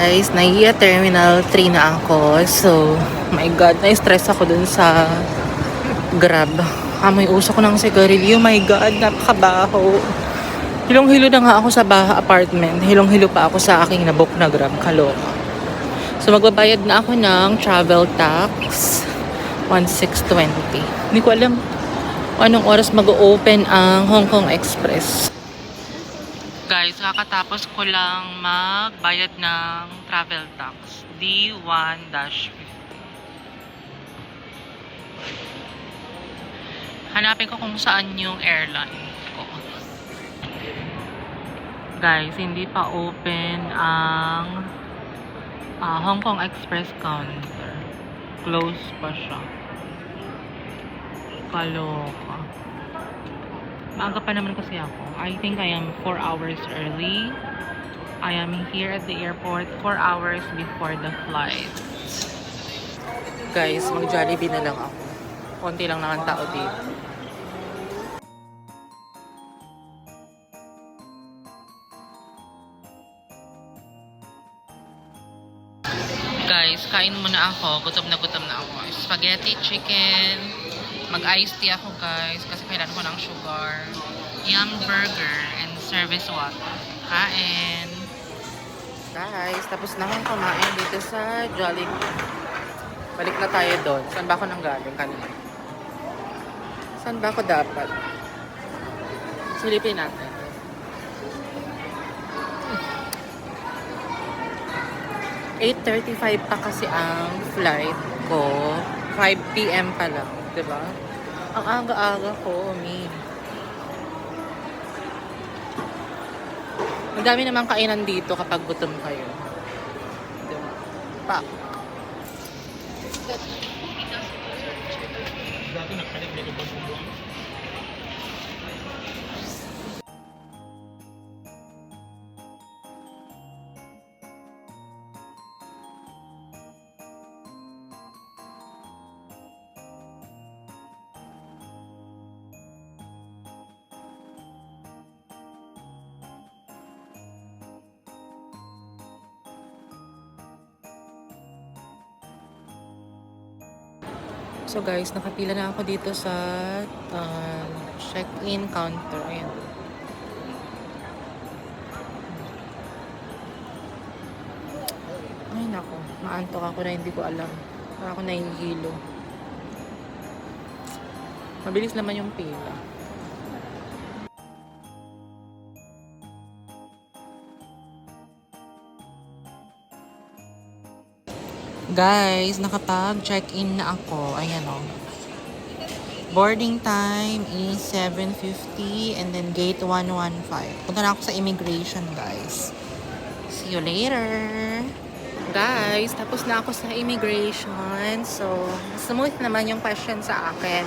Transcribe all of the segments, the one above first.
guys, Naiya Terminal 3 na ako. So, my God, na-stress ako dun sa Grab. Amoy uso ko ng sigarilyo. My God, napakabaho. Hilong-hilo na nga ako sa apartment. Hilong-hilo pa ako sa aking nabook na Grab. Kaloka. So, magbabayad na ako ng travel tax. 1,620. Hindi ko alam anong oras mag-open ang Hong Kong Express. Guys, kakatapos ko lang magbayad ng travel tax. D1-50. Hanapin ko kung saan yung airline ko. Guys, hindi pa open ang Hong Kong Express counter. Close pa siya. Kaloka. Maaga pa naman kasi ako. I think I am 4 hours early. I am here at the airport 4 hours before the flight. Guys, mag-Jollibee na lang ako. Konti lang naman tao dito. Guys, kain muna ako. Gutom na ako. Spaghetti, chicken. Mag-iced tea ako guys kasi kailangan ko ng sugar. Yum burger and service water. Kain. Guys, tapos na akong kumain dito sa Jollibee. Balik na tayo doon. Saan ba ako nang galing kanina? Saan ba ako dapat? Silipin natin. "8:35 pa kasi ang flight ko. 5 PM pa lang. Diba? Ang aga-aga ko, Ang dami namang kainan dito kapag gutom kayo. Diba? Pa. So guys, nakapila na ako dito sa check-in counter. Ayan. Ay nako, maantok ako na hindi ko alam. Para ako nahihilo. Mabilis naman yung pila. Guys, nakapag-check-in na ako. Ayan o. Boarding time is 7:50 and then gate 115. Punta na ako sa immigration, guys. See you later. Guys, tapos na ako sa immigration. So, smooth naman yung question sa akin.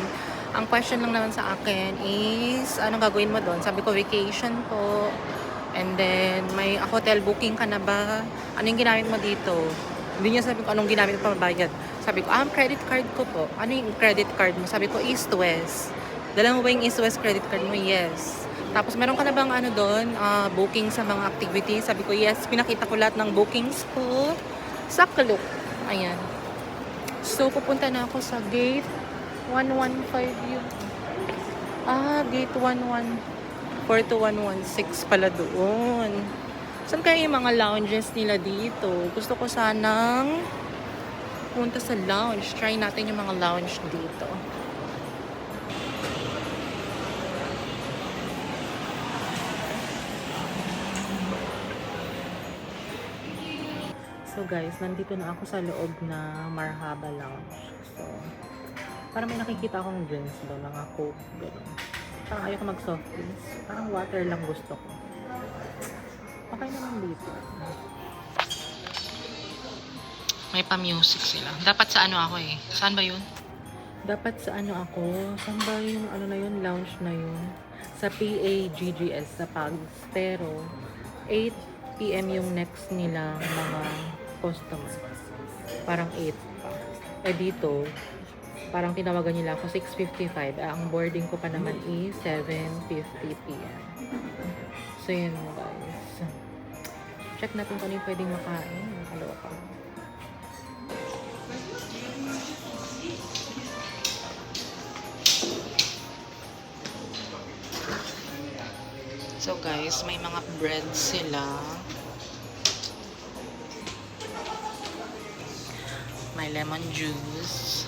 Ang question lang naman sa akin is, anong gagawin mo doon? Sabi ko, vacation po. And then, may hotel booking ka na ba? Ano yung ginamit mo dito? Hindi niya sabi ko anong ginamit pa mabayad. Sabi ko, credit card ko po. Ano yung credit card mo? Sabi ko, East West. Dala mo ba yung East West credit card mo? Yes. Tapos meron ka na bang ano doon, booking sa mga activities? Sabi ko, yes. Pinakita ko lahat ng bookings ko sa Klook. Ayan. So, pupunta na ako sa gate 115 yun. Gate 114 to 116 pala doon. Saan kaya yung mga lounges nila dito? Gusto ko sanang punta sa lounge. Try natin yung mga lounge dito. So guys, nandito na ako sa loob na Marhaba Lounge. So, parang may nakikita akong drinks doon, mga Coke, gano'n. Parang ayoko mag-soft drinks. Parang water lang gusto ko. Okay naman dito. May pa-music sila. Dapat sa ano ako eh. Saan ba yun? Dapat sa ano ako. Saan ba yung ano na yun? Lounge na yun? Sa PAGGS, sa PAGS. Pero, 8 PM yung next nila mga customer. Parang 8 pa. Eh dito, parang tinawagan nila ako 6:55. Ang boarding ko pa naman is 7:50 PM. So yun guys. Check natin kung ano yung pwedeng makain. Kaloka. So guys, may mga bread sila. May lemon juice.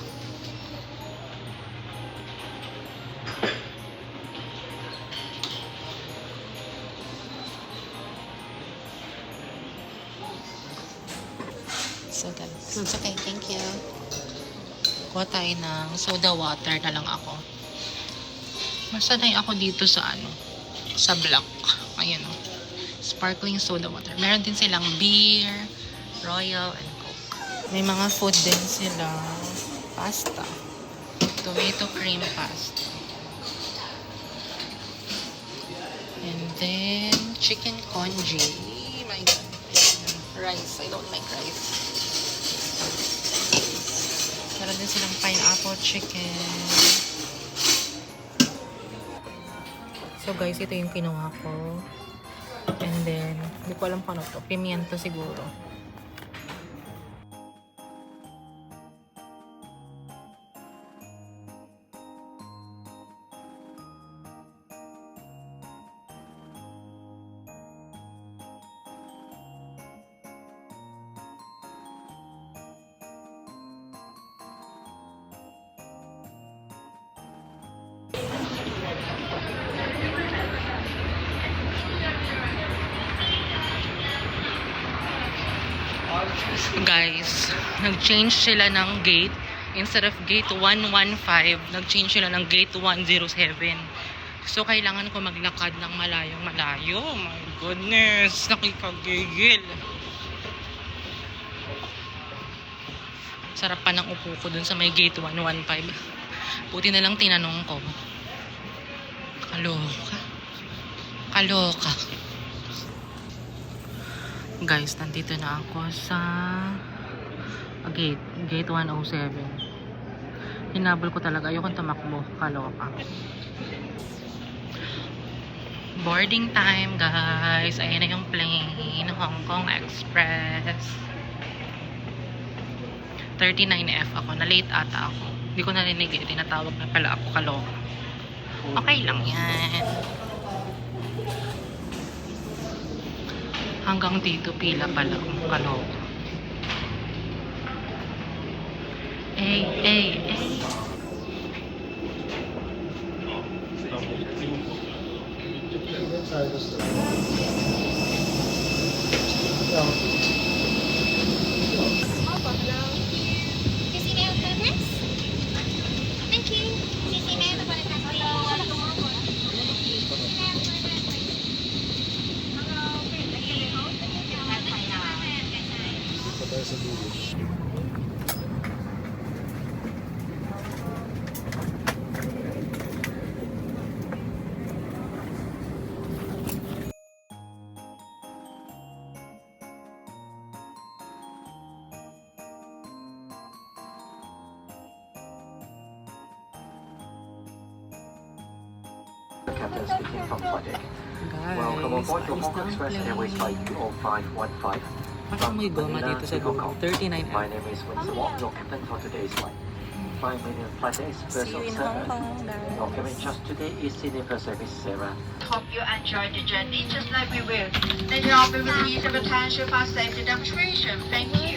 So guys, it's okay, thank you. Kuha tayo ng soda water na lang ako. Masanay ako dito sa sa block. Ayan o. Sparkling soda water. Meron din silang beer, royal, and coke. May mga food din sila. Pasta. Tomato cream pasta. And then, chicken congee. My God. Rice. I don't like rice. Meron din silang pineapple chicken. So guys, ito yung kinuha ko. And then, hindi ko alam kung ano to. Pimiento siguro. Guys, nag-change sila ng gate. Instead of gate 115, nag-change sila ng gate 107. So, kailangan ko maglakad ng malayong-malayo. My goodness, nakikagigil. Sarap pa ng upo ko dun sa may gate 115. Buti na lang tinanong ko. Kaloka. Kaloka. Guys, nandito na ako sa gate 107. Hinabol ko talaga. Ayokong tumakbo. Kaloka. Boarding time, guys. Ayan na yung plane. Hong Kong Express. 39F ako. Na-late ata ako. Hindi ko narinig. Tinatawag na pala ako. Kaloka. Okay lang yan. Hanggang dito pila pala akong kaloka. Hey. Captain speaking from Flight. Welcome aboard to Hong Kong Express Airways Flight 20515. Parang may goma dito sa Google. 39F. My name is Winston Wong, your captain for today's flight. 5 million flight days, See you in Hong Kong, guys. Your cabin just today is senior first service Sarah. Hope you enjoyed the journey just like we will. Later on, we will release a potential for safety demonstration. Thank you.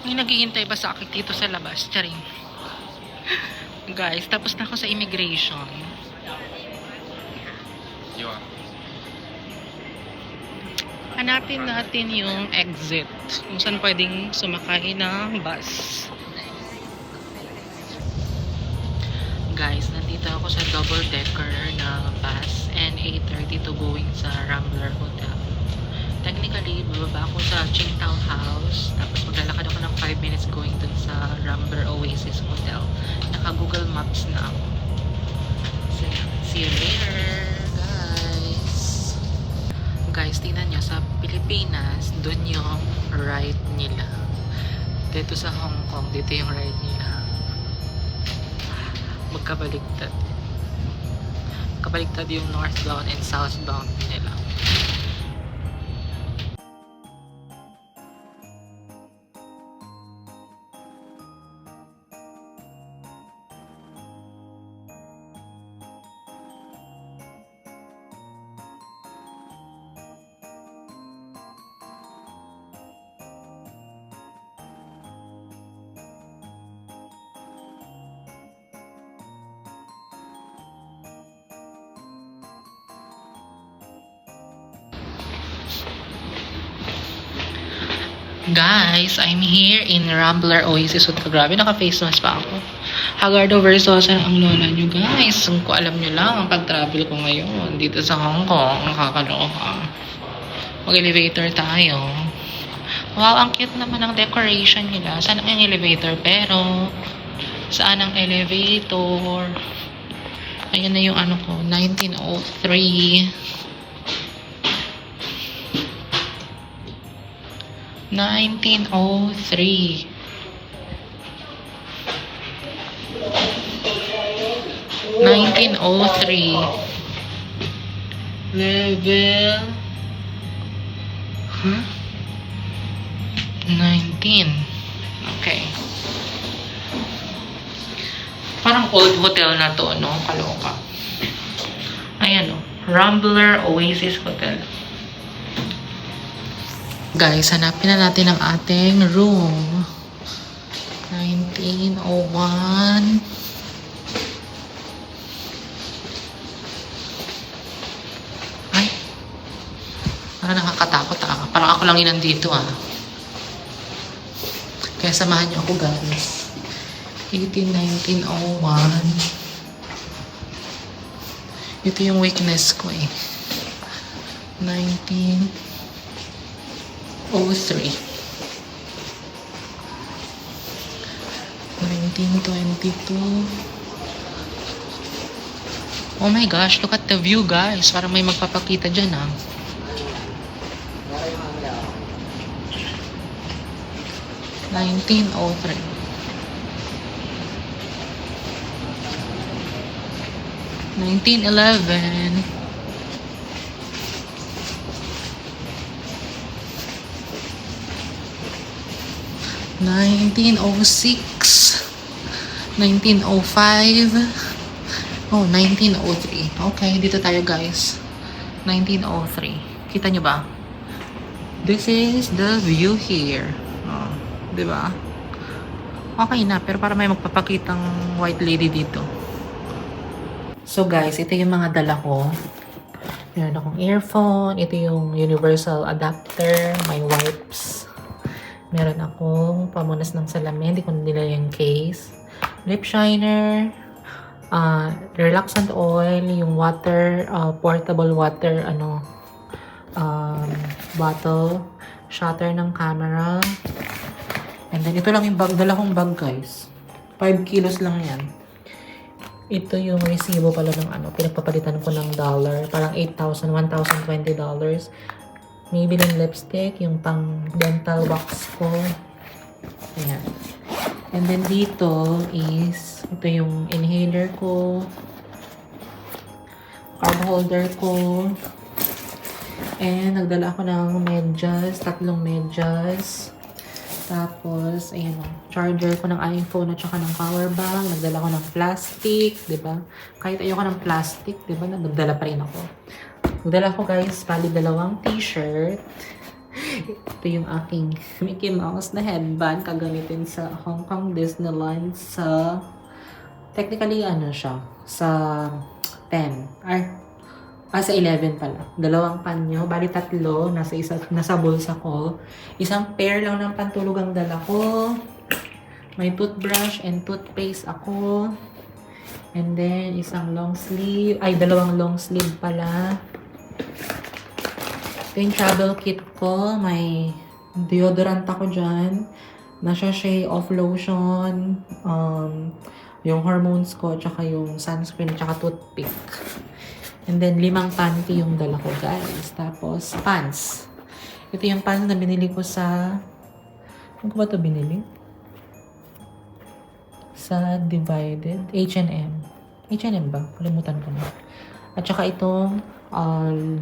May naghihintay ba sa akin dito sa labas? Charing. Guys, tapos na ako sa immigration. Hanapin natin yung exit. Kung saan pwedeng sumakay ng bus. Guys, nandito ako sa double-decker na bus NA32 going sa Rambler Hotel. Technically, bababa ako sa Qingdao House. Tapos maglalakad ako ng 5 minutes going dun sa Rambler Oasis Hotel. Naka-Google Maps na ako. So, see you later, guys. Guys, tingnan nyo, sa Pilipinas, dun yung right nila. Dito sa Hong Kong, dito yung right nila. Magkabaligtad. Magkabaligtad yung northbound and southbound nila. Guys, I'm here in Rambler Oasis Hotel. Grabe, naka-face mask pa ako. Hagardo Versosa ang lola nyo, guys. Kung alam nyo lang, ang pag-travel ko ngayon dito sa Hong Kong, nakakaloka. Mag-elevator tayo. Wow, ang cute naman ang decoration nila. Saan ang elevator? Pero, saan ang elevator? Ayan na yung ano ko, 1903. 1903. Level 19. Okay. Parang old hotel na to, no? Kaloka. Ayan, no? Rambler Oasis Hotel. Guys, hanapin na natin ang ating room. 1901. Ay. Parang nakakatakot ah. Parang ako lang yun nandito ah. Kaya samahan niyo ako guys. 1901. Ito yung weakness ko eh. 1903. 1922. Oh my gosh, look at the view guys. Parang may magpapakita dyan ah. (1903) 1911. 1906, 1905, oh, 1903. Okay, dito tayo guys. 1903. Kita nyo ba? This is the view here. Oh, diba? Okay na, pero para may magpapakitang white lady dito. So guys, ito yung mga dala ko. Meron akong earphone. Ito yung universal adapter. May wipes. Meron akong pamunas ng salamin. Hindi ko nila yung case. Lip shiner. Relaxant oil. Yung water. Portable water. Bottle. Shutter ng camera. And then, ito lang yung bag. Dala kong bag, guys. 5 kilos lang yan. Ito yung resibo pala ng pinagpapalitan ko ng dollar. Parang $8,000, $1,020. Maybe ng lipstick, yung pang dental wax ko. Ayan. And then dito is, ito yung inhaler ko. Card holder ko. And nagdala ako ng medyas, 3 medyas. Tapos, ayan o, charger ko ng iPhone at saka ng power bank. Nagdala ko ng plastic, diba? Kahit ayoko ng plastic, diba? Nagdala pa rin ako. Nagdala ko guys, bali 2 t-shirt. Ito yung aking Mickey Mouse na headband. Kagamitin sa Hong Kong Disneyland sa... Technically, ano siya? Sa 10. Sa 11 pala. Dalawang panyo. Bali tatlo. Nasa bulsa ko. Isang pair lang ng pantulog ang dala ko. May toothbrush and toothpaste ako. And then, isang long sleeve. Ay, dalawang long sleeve pala. Ito yung travel kit ko. May deodorant ako dyan. Na-sachet of lotion. Yung hormones ko. Tsaka yung sunscreen. Tsaka toothpick. And then, 5 panty yung dala ko, guys. Tapos, pants. Ito yung pants na binili ko sa... Ano ko ba ito binili? Sa Divided. H&M. H&M ba? Kalimutan ko na. At saka itong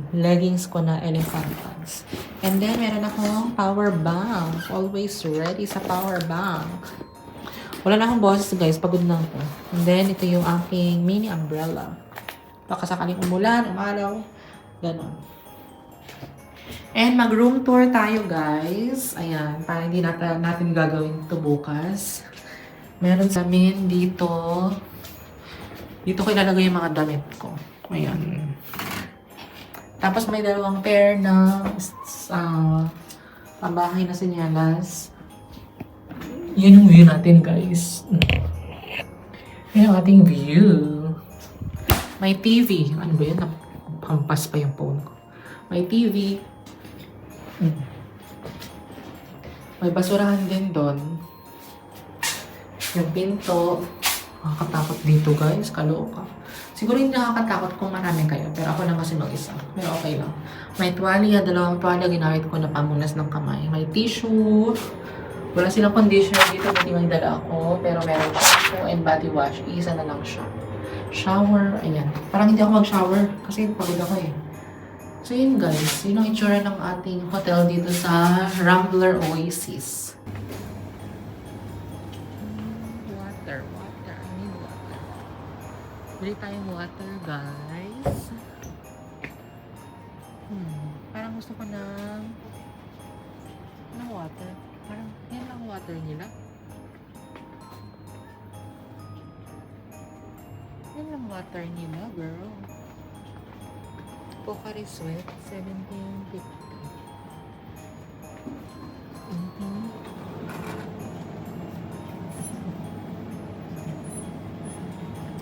leggings ko na elephant pants. And then, meron akong power bank. Always ready sa power bank. Wala na akong boses, guys. Pagod na ako. And then, ito yung aking mini umbrella. Baka sakaling umulan, umalaw. Ganon. And mag-room tour tayo, guys. Ayan. Para hindi natin gagawin ito bukas. Meron sa amin dito. Dito ko ilalagay yung mga damit ko. Ayan. Tapos may dalawang pair ng pambahay na sinyalas. Yan yung view natin, guys. Yan yung ating view. May TV. Ano ba yun? Hampas pa yung phone ko. May TV. May basurahan din doon. Yung pinto. Nakakatakot dito, guys. Kalooka. Siguro hindi nakakatakot kung marami kayo. Pero ako lang kasi mag-isa. Pero okay lang. May tuwalya. 2 tuwalya. Ginamit ko na pamunas ng kamay. May tissue. Wala silang conditioner dito. Hindi may dala ako. Pero meron shampoo and body wash. Isa na lang siya. Shower. Ayan. Parang hindi ako mag-shower. Kasi pagod ako eh. So yun, guys. Yun ang itsura ng ating hotel dito sa Rambler Oasis. Water. I need water. Bili tayong water, guys. Parang gusto ko ng water. Parang yan lang water nila. Yan lang water nila, girl. Pocari Sweat, 17.50.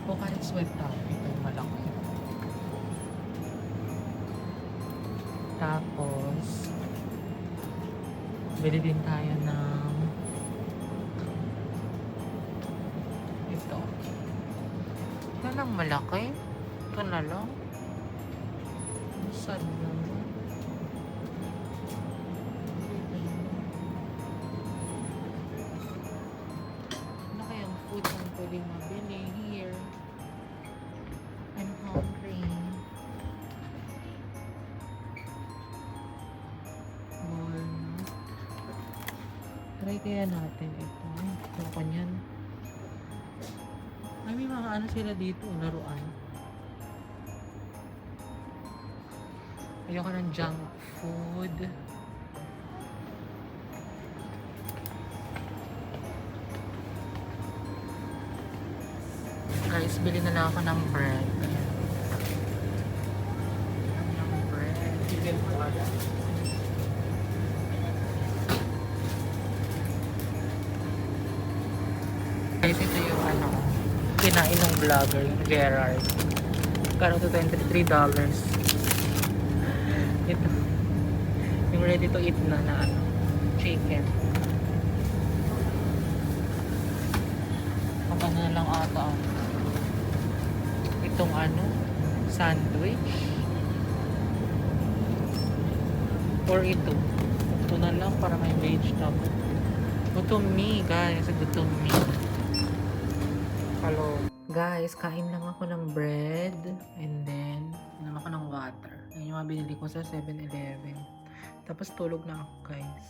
Pocari Sweat tayo. Ito yung malaki. Tapos, bili din tayo ng ito. Ito lang malaki. Ito na lang. Sad naman. Ano kayang food ang pwedeng mabili here? I'm hungry. Try kaya natin ito. Ano ko yan? Ay, may mga ano sila dito, laruan. Ayoko ng junk food. Guys, bili na lang ako ng bread. Ayan. Ng bread. Guys, ito yung kinain ng vlogger, yung Gerard. Kano to $23. Ito. Yung ready to eat na chicken. Ang na lang ata. Itong sandwich. Or ito. Ito na lang para may vegetable. Gutom me, guys. Gutom me. Hello. Guys, kain lang ako ng bread. And then, inom ako ng water. Yan yung mga binili ko sa 7-Eleven. Tapos tulog na ako, guys.